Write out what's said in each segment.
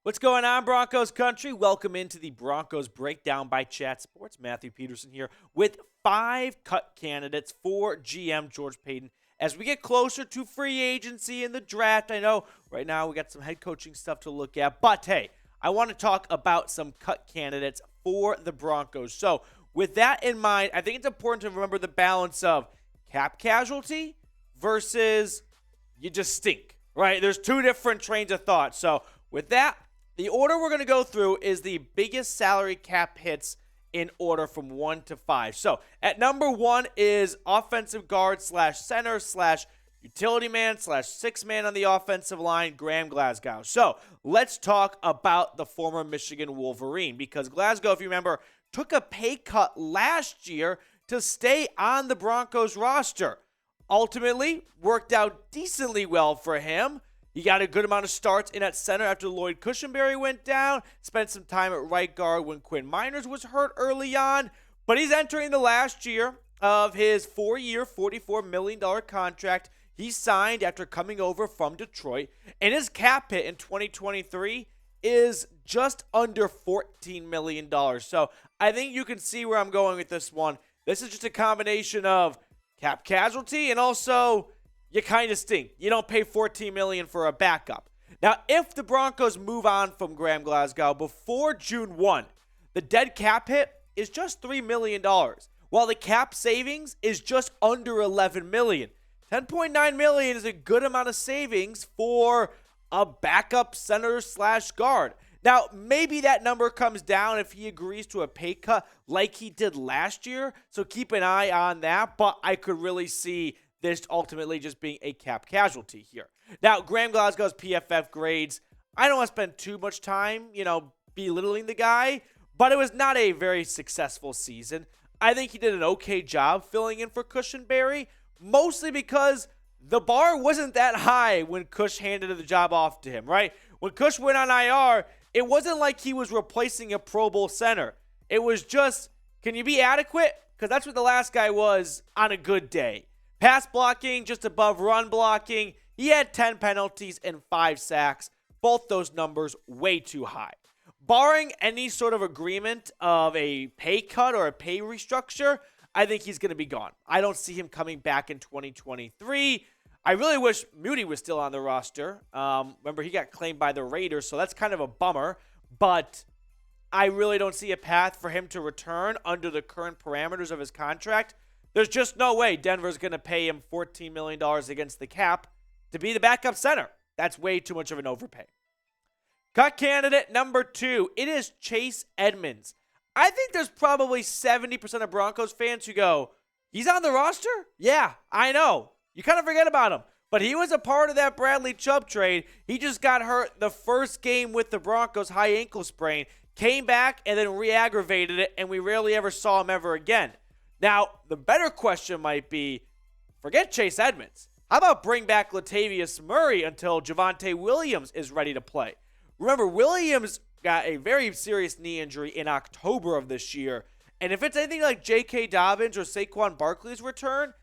What's going on, Broncos country? Welcome into the Broncos Breakdown by Chat Sports. Matthew Peterson here with 5 cut candidates for GM George Paton as we get closer to free agency and the draft. I know right now we got some head coaching stuff to look at, but hey, I want to talk about some cut candidates for the Broncos. So with that in mind, I think it's important to remember the balance of cap casualty versus you just stink, right? There's two different trains of thought. So with that, the order we're going to go through is the biggest salary cap hits in order from 1 to 5. So at number 1 is offensive guard / center / utility man / 6-man on the offensive line, Graham Glasgow. So let's talk about the former Michigan Wolverine, because Glasgow, if you remember, took a pay cut last year to stay on the Broncos roster. Ultimately, worked out decently well for him. He got a good amount of starts in at center after Lloyd Cushenberry went down. Spent some time at right guard when Quinn was hurt early on. But he's entering the last year of his 4-year, $44 million contract he signed after coming over from Detroit. And his cap hit in 2023 is just under $14 million. So I think you can see where I'm going with this one. This is just a combination of cap casualty and also you kind of stink. You don't pay $14 million for a backup. Now, if the Broncos move on from Graham Glasgow before June 1, the dead cap hit is just $3 million, while the cap savings is just under $11 million. $10.9 million is a good amount of savings for a backup center / guard. Now, maybe that number comes down if he agrees to a pay cut like he did last year, so keep an eye on that, but I could really see this ultimately just being a cap casualty here. Now, Graham Glasgow's PFF grades, I don't want to spend too much time, belittling the guy, but it was not a very successful season. I think he did an okay job filling in for Cushenberry, mostly because the bar wasn't that high when Cush handed the job off to him, right? When Cush went on IR, it wasn't like he was replacing a Pro Bowl center. It was just, can you be adequate? Because that's what the last guy was on a good day. Pass blocking, just above run blocking. He had 10 penalties and 5 sacks. Both those numbers way too high. Barring any sort of agreement of a pay cut or a pay restructure, I think he's going to be gone. I don't see him coming back in 2023. I really wish Moody was still on the roster. Remember, he got claimed by the Raiders, so that's kind of a bummer. But I really don't see a path for him to return under the current parameters of his contract. There's just no way Denver's going to pay him $14 million against the cap to be the backup center. That's way too much of an overpay. Cut candidate number 2, it is Chase Edmonds. I think there's probably 70% of Broncos fans who go, he's on the roster? Yeah, I know. You kind of forget about him. But he was a part of that Bradley Chubb trade. He just got hurt the first game with the Broncos, high ankle sprain, came back and then re-aggravated it, and we rarely ever saw him ever again. Now, the better question might be, forget Chase Edmonds. How about bring back Latavius Murray until Javonte Williams is ready to play? Remember, Williams got a very serious knee injury in October of this year. And if it's anything like J.K. Dobbins or Saquon Barkley's return,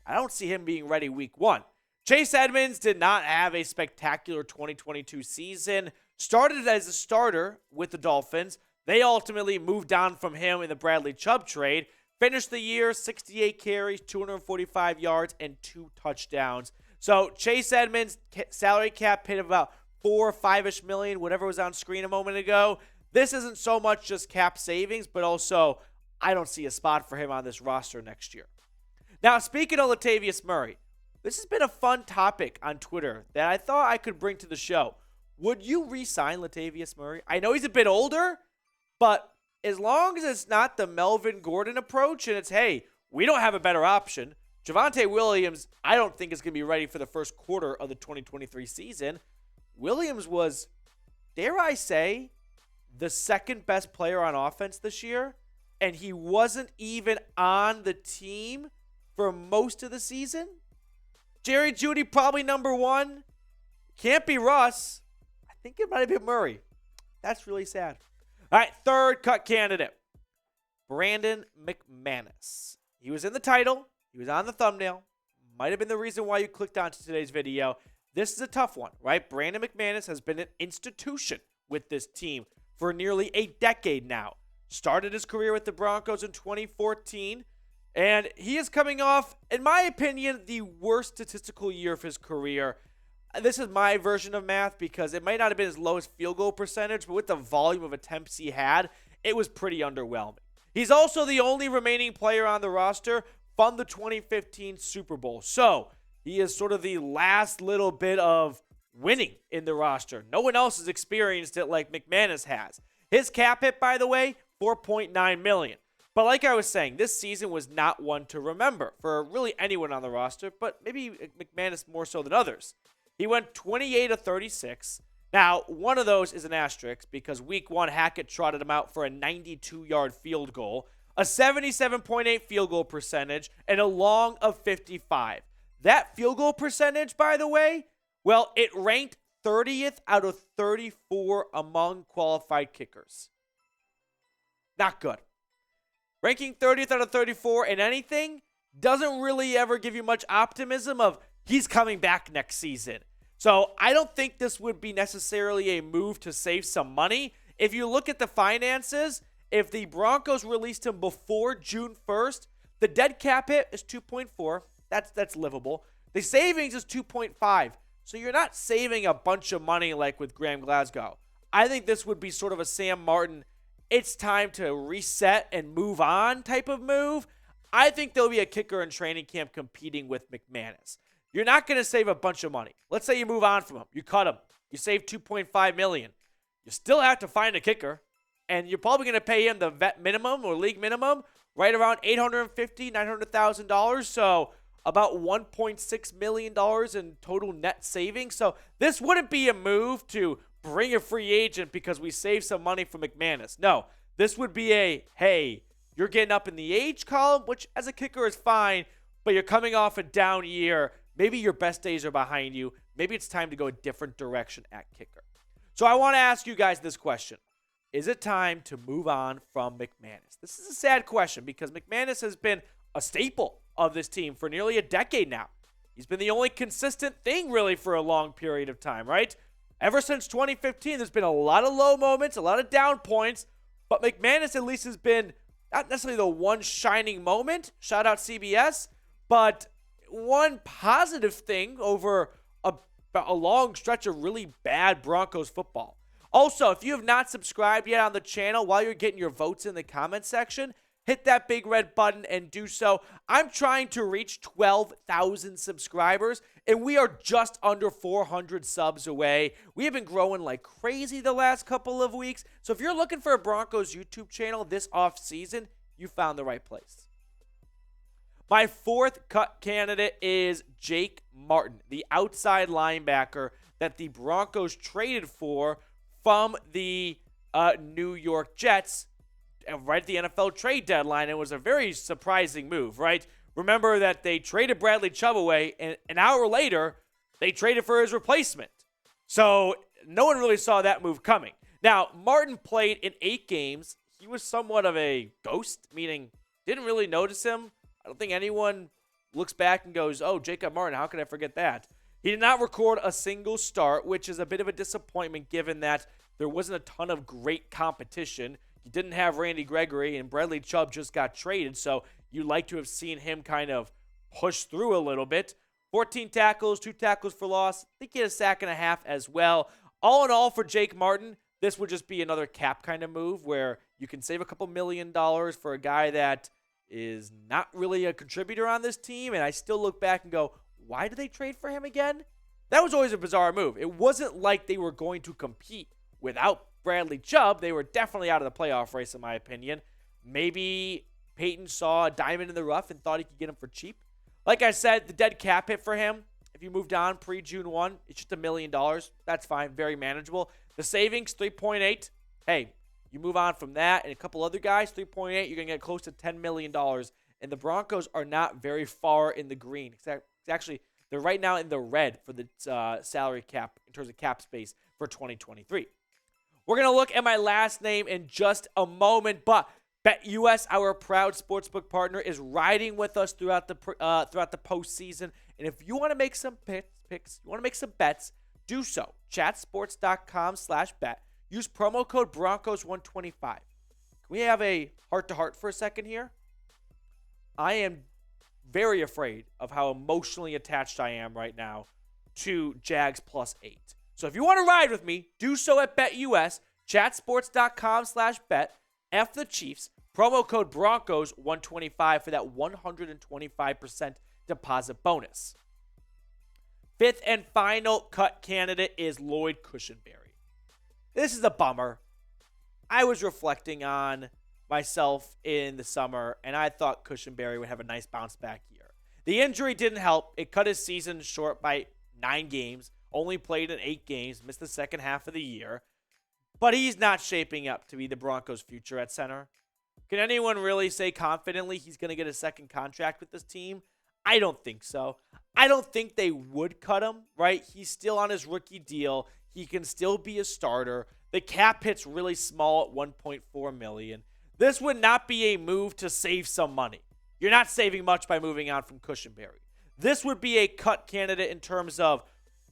I don't see him being ready week 1. Chase Edmonds did not have a spectacular 2022 season. Started as a starter with the Dolphins. They ultimately moved on from him in the Bradley Chubb trade. Finished the year, 68 carries, 245 yards, and 2 touchdowns. So Chase Edmonds, salary cap hit about 4 or 5-ish million, whatever was on screen a moment ago. This isn't so much just cap savings, but also I don't see a spot for him on this roster next year. Now, speaking of Latavius Murray, this has been a fun topic on Twitter that I thought I could bring to the show. Would you re-sign Latavius Murray? I know he's a bit older, but as long as it's not the Melvin Gordon approach and it's, hey, we don't have a better option. Javonte Williams, I don't think is going to be ready for the first quarter of the 2023 season. Williams was, dare I say, the second best player on offense this year, and he wasn't even on the team for most of the season. Jerry Jeudy probably number 1. Can't be Russ. I think it might have been Murray. That's really sad. All right, third cut candidate, Brandon McManus. He was in the title. He was on the thumbnail. Might have been the reason why you clicked onto today's video. This is a tough one, right? Brandon McManus has been an institution with this team for nearly a decade now. Started his career with the Broncos in 2014, and he is coming off, in my opinion, the worst statistical year of his career. This is my version of math because it might not have been his lowest field goal percentage, but with the volume of attempts he had, it was pretty underwhelming. He's also the only remaining player on the roster from the 2015 Super Bowl. So he is sort of the last little bit of winning in the roster. No one else has experienced it like McManus has. His cap hit, by the way, $4.9 million. But like I was saying, this season was not one to remember for really anyone on the roster, but maybe McManus more so than others. He went 28 of 36. Now, one of those is an asterisk because week 1, Hackett trotted him out for a 92-yard field goal, a 77.8 field goal percentage, and a long of 55. That field goal percentage, by the way, well, it ranked 30th out of 34 among qualified kickers. Not good. Ranking 30th out of 34 in anything doesn't really ever give you much optimism of he's coming back next season. So I don't think this would be necessarily a move to save some money. If you look at the finances, if the Broncos released him before June 1st, the dead cap hit is 2.4. That's livable. The savings is 2.5. So you're not saving a bunch of money like with Graham Glasgow. I think this would be sort of a Sam Martin, it's time to reset and move on type of move. I think there'll be a kicker in training camp competing with McManus. You're not going to save a bunch of money. Let's say you move on from him. You cut him. You save $2.5 million. You still have to find a kicker, and you're probably going to pay him the vet minimum or league minimum, right around $850,000, $900,000. So about $1.6 million in total net savings. So this wouldn't be a move to bring a free agent because we saved some money from McManus. No, this would be a, hey, you're getting up in the age column, which as a kicker is fine, but you're coming off a down year. Maybe your best days are behind you. Maybe it's time to go a different direction at kicker. So I want to ask you guys this question. Is it time to move on from McManus? This is a sad question because McManus has been a staple of this team for nearly a decade now. He's been the only consistent thing really for a long period of time, right? Ever since 2015, there's been a lot of low moments, a lot of down points, but McManus at least has been not necessarily the one shining moment, shout out CBS, but one positive thing over a long stretch of really bad Broncos football. Also, if you have not subscribed yet on the channel, while you're getting your votes in the comment section, hit that big red button and do so. I'm trying to reach 12,000 subscribers, and we are just under 400 subs away. We have been growing like crazy the last couple of weeks. So if you're looking for a Broncos YouTube channel this offseason, you found the right place. My fourth cut candidate is Jake Martin, the outside linebacker that the Broncos traded for from the New York Jets right at the NFL trade deadline. It was a very surprising move, right? Remember that they traded Bradley Chubb away, and an hour later, they traded for his replacement. So no one really saw that move coming. Now, Martin played in 8 games. He was somewhat of a ghost, meaning didn't really notice him. I don't think anyone looks back and goes, oh, Jacob Martin, how could I forget that? He did not record a single start, which is a bit of a disappointment given that there wasn't a ton of great competition. You didn't have Randy Gregory, and Bradley Chubb just got traded, so you'd like to have seen him kind of push through a little bit. 14 tackles, 2 tackles for loss. I think he had a sack and a half as well. All in all, for Jake Martin, this would just be another cap kind of move where you can save a couple $1 million for a guy that is not really a contributor on this team, and I still look back and go, why did they trade for him again? That was always a bizarre move. It wasn't like they were going to compete without Bradley Chubb. They were definitely out of the playoff race, in my opinion. Maybe Payton saw a diamond in the rough and thought he could get him for cheap. Like I said, the dead cap hit for him, if you moved on pre-June 1, it's just $1 million. That's fine, very manageable. The savings, 3.8. Hey, you move on from that and a couple other guys, 3.8, you're going to get close to $10 million. And the Broncos are not very far in the green. It's actually, they're right now in the red for the salary cap in terms of cap space for 2023. We're going to look at my last name in just a moment, but BetUS, our proud sportsbook partner, is riding with us throughout the postseason. And if you want to make some picks, you want to make some bets, do so. Chatsports.com/bet. use promo code Broncos125. Can we have a heart-to-heart for a second here? I am very afraid of how emotionally attached I am right now to Jags +8. So if you want to ride with me, do so at BetUS, chatsports.com/bet, F the Chiefs, promo code Broncos125 for that 125% deposit bonus. Fifth and final cut candidate is Lloyd Cushenberry. This is a bummer. I was reflecting on myself in the summer, and I thought Cushenberry would have a nice bounce back year. The injury didn't help. It cut his season short by 9 games, only played in 8 games, missed the second half of the year. But he's not shaping up to be the Broncos' future at center. Can anyone really say confidently he's going to get a second contract with this team? I don't think so. I don't think they would cut him, right? He's still on his rookie deal. He can still be a starter. The cap hit's really small at $1.4 million. This would not be a move to save some money. You're not saving much by moving on from Cushenberry. This would be a cut candidate in terms of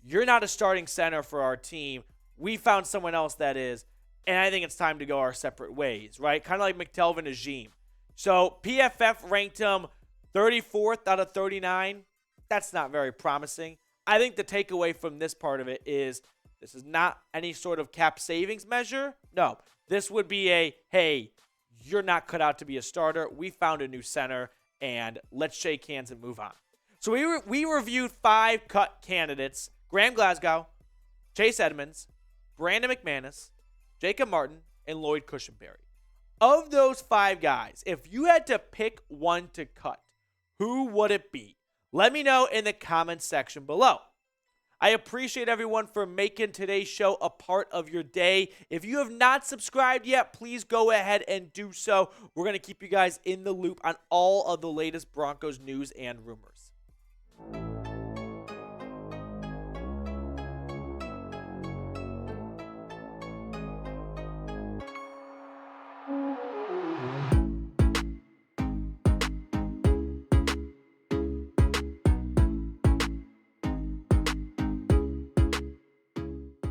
you're not a starting center for our team. We found someone else that is, and I think it's time to go our separate ways, right? Kind of like McTelvin Agim. So PFF ranked him 34th out of 39. That's not very promising. I think the takeaway from this part of it is this is not any sort of cap savings measure. No, this would be a, hey, you're not cut out to be a starter. We found a new center, and let's shake hands and move on. So we reviewed 5 cut candidates: Graham Glasgow, Chase Edmonds, Brandon McManus, Jake Martin, and Lloyd Cushenberry. Of those 5 guys, if you had to pick one to cut, who would it be? Let me know in the comments section below. I appreciate everyone for making today's show a part of your day. If you have not subscribed yet, please go ahead and do so. We're going to keep you guys in the loop on all of the latest Broncos news and rumors.